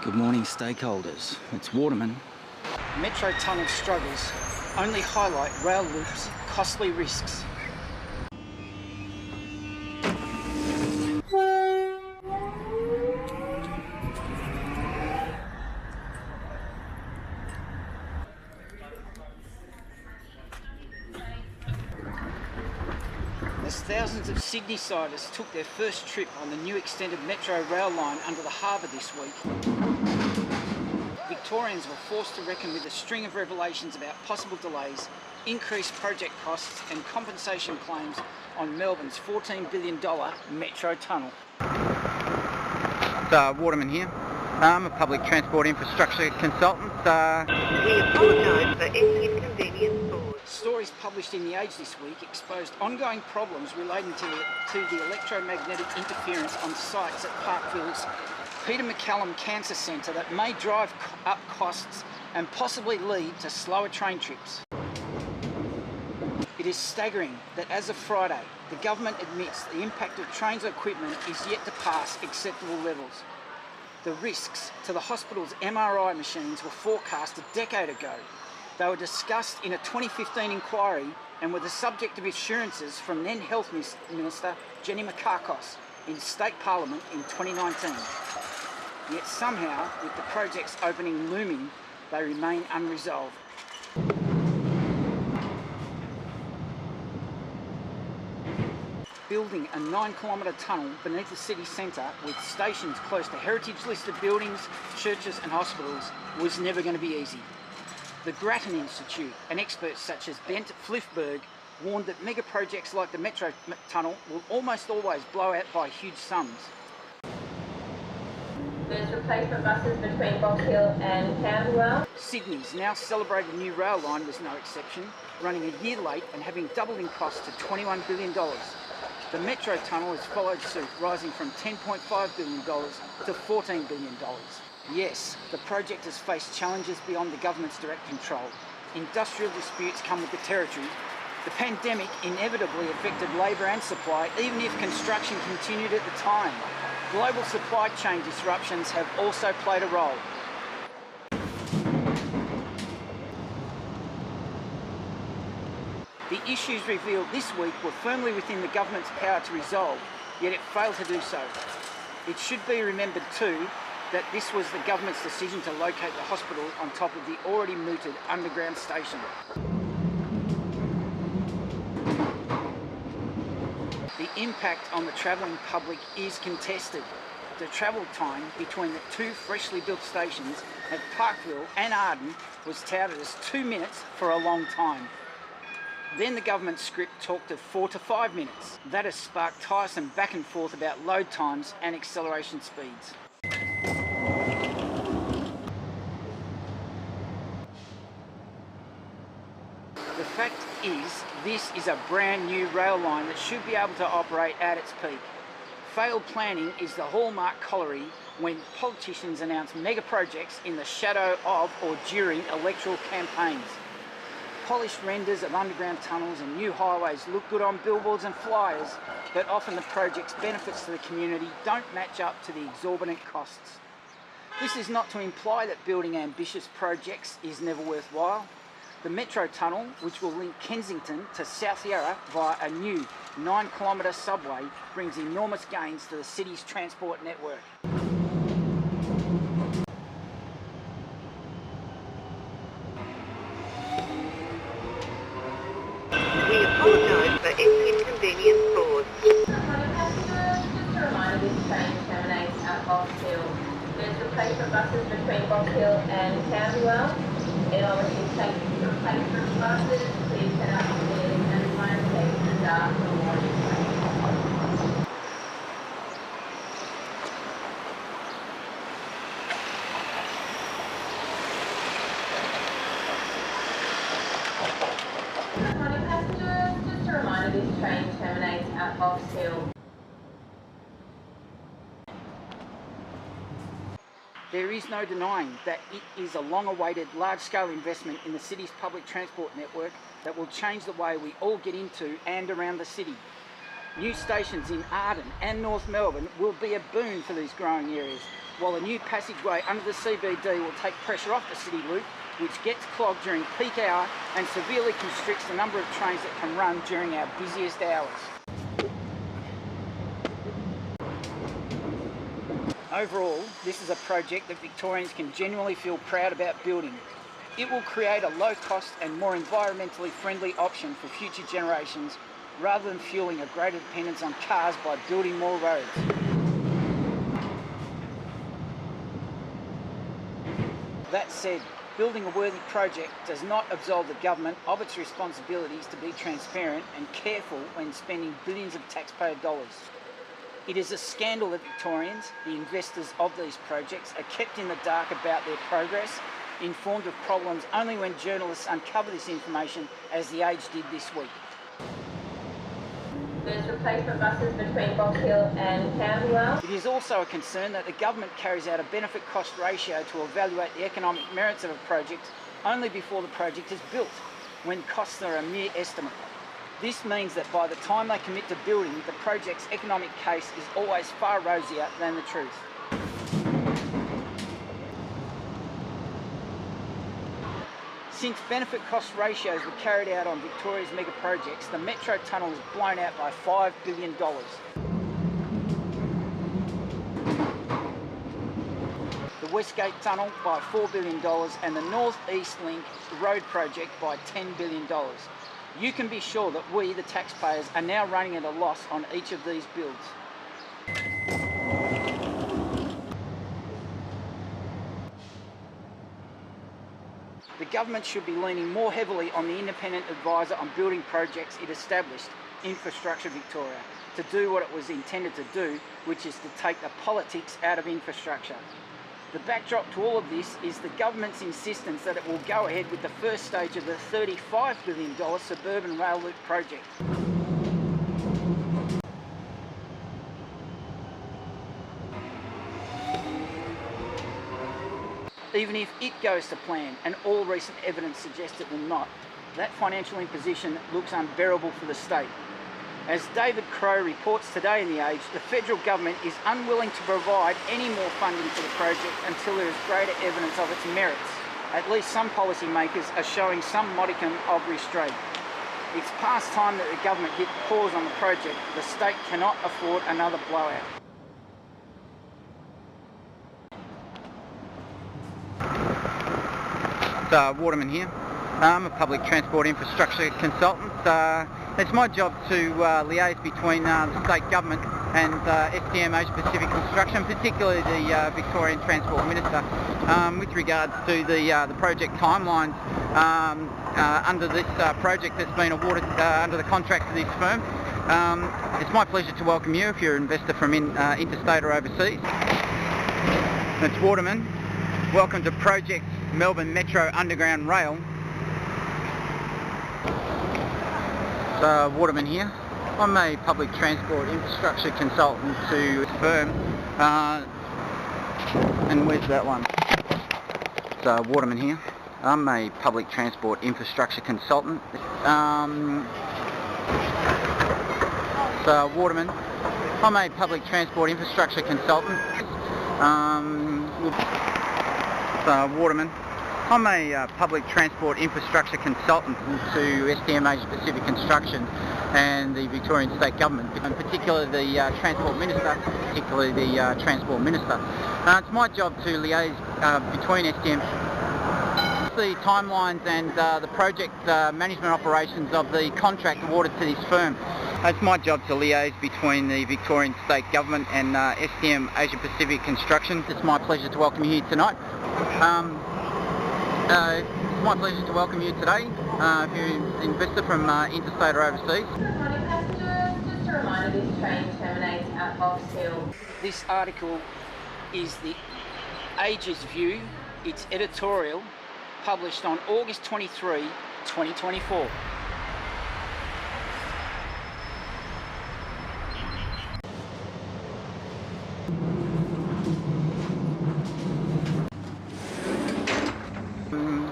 Good morning, stakeholders. It's Waterman. Metro tunnel struggles only highlight rail loops' costly risks. As thousands of Sydneysiders took their first trip on the new extended Metro rail line under the harbour this week, Victorians were forced to reckon with a string of revelations about possible delays, increased project costs and compensation claims on Melbourne's $14 billion Metro tunnel. Waterman here. I'm a public transport infrastructure consultant. We apologise for any inconvenience caused. Stories published in The Age this week exposed ongoing problems relating to the electromagnetic interference on sites at Parkville's MacCallum Cancer Centre that may drive up costs and possibly lead to slower train trips. It is staggering that as of Friday, the government admits the impact of trains and equipment is yet to pass acceptable levels. The risks to the hospital's MRI machines were forecast a decade ago. They were discussed in a 2015 inquiry and were the subject of assurances from then Health Minister Jenny MacCallum in State Parliament in 2019. Yet somehow, with the project's opening looming, they remain unresolved. Building a 9-kilometre tunnel beneath the city centre with stations close to heritage-listed buildings, churches and hospitals was never going to be easy. The Grattan Institute and experts such as Bent Fliffberg warned that mega projects like the Metro tunnel will almost always blow out by huge sums. There's replacement buses between Box Hill and Parkville. Sydney's now celebrated new rail line was no exception, running a year late and having doubled in cost to $21 billion. The Metro tunnel has followed suit, rising from $10.5 billion to $14 billion. Yes, the project has faced challenges beyond the government's direct control. Industrial disputes come with the territory. The pandemic inevitably affected labour and supply, even if construction continued at the time. Global supply chain disruptions have also played a role. The issues revealed this week were firmly within the government's power to resolve, yet it failed to do so. It should be remembered too that this was the government's decision to locate the hospital on top of the already mooted underground station. The impact on the travelling public is contested. The travel time between the two freshly built stations at Parkville and Arden was touted as 2 minutes for a long time. Then the government script talked of 4 to 5 minutes. That has sparked tiresome back and forth about load times and acceleration speeds. The fact is, this is a brand new rail line that should be able to operate at its peak. Failed planning is the hallmark colliery when politicians announce mega projects in the shadow of or during electoral campaigns. Polished renders of underground tunnels and new highways look good on billboards and flyers, but often the project's benefits to the community don't match up to the exorbitant costs. This is not to imply that building ambitious projects is never worthwhile. The Metro tunnel, which will link Kensington to South Yarra via a new 9-kilometre subway, brings enormous gains to the city's transport network. We apologise for any inconvenience caused. Just a reminder, this train terminates at Box Hill. There's replacement buses between Box Hill and Parkville. It obviously takes replacement buses. Please head upstairs and find stations after the morning train. Good morning passengers, just a reminder this train terminates at Box Hill. There is no denying that it is a long-awaited, large-scale investment in the city's public transport network that will change the way we all get into and around the city. New stations in Arden and North Melbourne will be a boon for these growing areas, while a new passageway under the CBD will take pressure off the city loop, which gets clogged during peak hour and severely constricts the number of trains that can run during our busiest hours. Overall, this is a project that Victorians can genuinely feel proud about building. It will create a low-cost and more environmentally friendly option for future generations, rather than fueling a greater dependence on cars by building more roads. That said, building a worthy project does not absolve the government of its responsibilities to be transparent and careful when spending billions of taxpayer dollars. It is a scandal that Victorians, the investors of these projects, are kept in the dark about their progress, informed of problems only when journalists uncover this information, as The Age did this week. There's replacement buses between Box Hill and Parkville. It is also a concern that the government carries out a benefit-cost ratio to evaluate the economic merits of a project only before the project is built, when costs are a mere estimate. This means that by the time they commit to building, the project's economic case is always far rosier than the truth. Since benefit-cost ratios were carried out on Victoria's mega projects, the Metro Tunnel is blown out by $5 billion. The Westgate Tunnel by $4 billion and the North East Link road project by $10 billion. You can be sure that we, the taxpayers, are now running at a loss on each of these builds. The government should be leaning more heavily on the independent advisor on building projects it established, Infrastructure Victoria, to do what it was intended to do, which is to take the politics out of infrastructure. The backdrop to all of this is the government's insistence that it will go ahead with the first stage of the $35 billion suburban rail loop project. Even if it goes to plan, and all recent evidence suggests it will not, that financial imposition looks unbearable for the state. As David Crowe reports today in The Age, the federal government is unwilling to provide any more funding for the project until there is greater evidence of its merits. At least some policymakers are showing some modicum of restraint. It's past time that the government hit pause on the project. The state cannot afford another blowout. Waterman here. I'm a public transport infrastructure consultant. It's my job to liaise between the state government and SDM Asia Pacific Construction, particularly the Victorian Transport Minister, with regards to the project timelines under this project that's been awarded under the contract to this firm. It's my pleasure to welcome you if you're an investor from interstate or overseas. It's Waterman. Welcome to Project Melbourne Metro Underground Rail. Waterman here. I'm a public transport infrastructure consultant to this firm. And where's that one? Waterman here. I'm a public transport infrastructure consultant. Waterman. I'm a public transport infrastructure consultant. Waterman. I'm a public transport infrastructure consultant to SDM Asia Pacific Construction and the Victorian State Government, and particularly the Transport Minister. It's my job to liaise between SDM, the timelines and the project management operations of the contract awarded to this firm. It's my job to liaise between the Victorian State Government and SDM Asia Pacific Construction. It's my pleasure to welcome you here tonight. It's my pleasure to welcome you today if you're an investor from interstate or overseas. Good morning passengers, just a reminder this train terminates at Box Hill. This article is The Age's view, its editorial, published on August 23, 2024.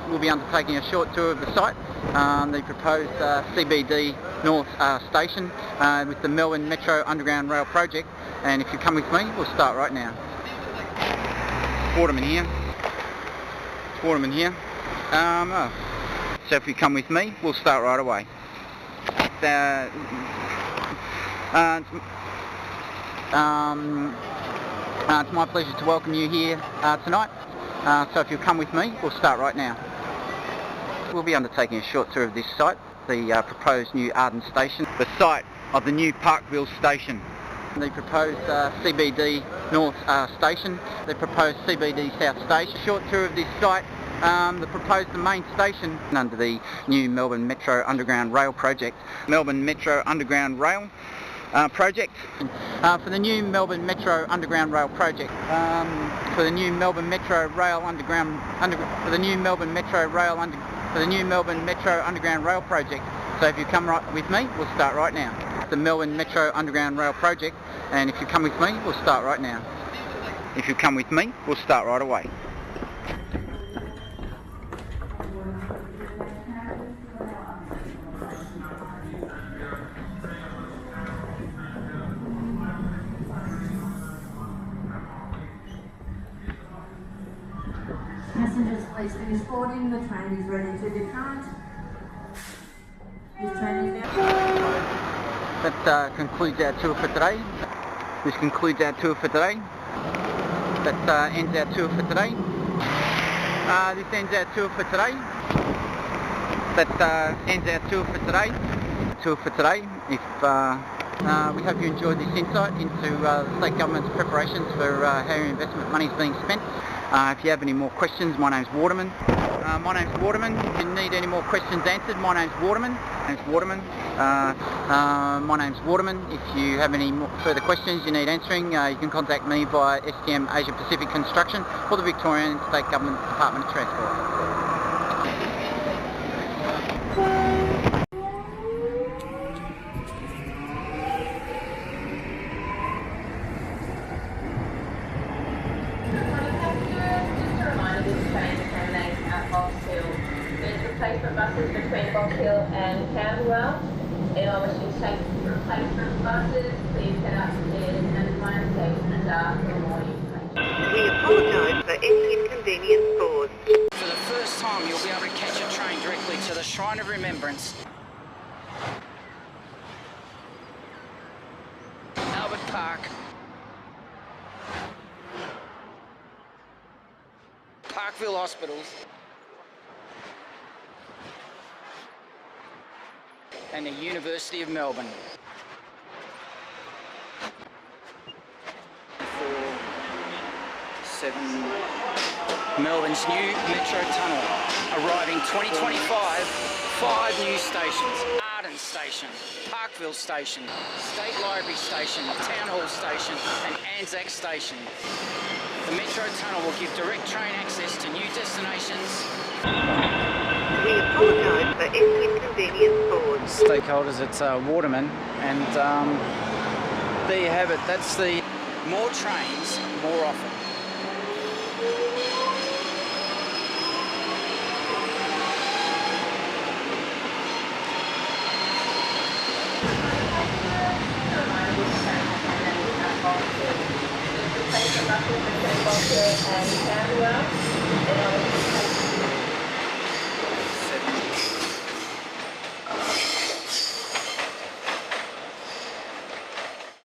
We'll be undertaking a short tour of the site the proposed CBD North Station with the Melbourne Metro Underground Rail project, and if you come with me, we'll start right now. Waterman here. Waterman here. So if you come with me, we'll start right away. It's my pleasure to welcome you here tonight. So if you'll come with me, we'll start right now. We'll be undertaking a short tour of this site, the proposed new Arden station, the site of the new Parkville station, the proposed CBD North station, the proposed CBD South station. Short tour of this site, the proposed main station under the new Melbourne Metro Underground Rail project. Melbourne Metro Underground Rail project. For the new Melbourne Metro Underground Rail project. For the new Melbourne Metro Rail Underground Rail project. So if you come right with me, we'll start right now. The Melbourne Metro Underground Rail project, and if you come with me, we'll start right now. If you come with me, we'll start right away. Passengers, please finish boarding. The train is ready to depart. This train is now... That concludes our tour for today. This concludes our tour for today. That ends our tour for today. This ends our tour for today. That ends our tour for today. If we hope you enjoyed this insight into the state government's preparations for how your investment money is being spent. If you have any more questions, my name's Waterman. My name's Waterman. If you need any more questions answered, my name's Waterman. My name's Waterman. If you have any more further questions you need answering, you can contact me via STM Asia Pacific Construction or the Victorian State Government Department of Transport. Replacement buses between Box Hill and Parkville. Anyone wishing to take replacement buses, please head upstairs and find station and ask for more information. We apologise for any inconvenience caused. For the first time, you'll be able to catch a train directly to the Shrine of Remembrance. Albert Park. Parkville Hospitals. And the University of Melbourne. Melbourne's new Metro Tunnel, arriving 2025, 5 new stations. Arden Station, Parkville Station, State Library Station, Town Hall Station and Anzac Station. The Metro Tunnel will give direct train access to new destinations. We apologise for any inconvenience caused. Stakeholders, it's Waterman, and there you have it. That's the more trains, more often. Replacement buses between Box Hill and Parkville.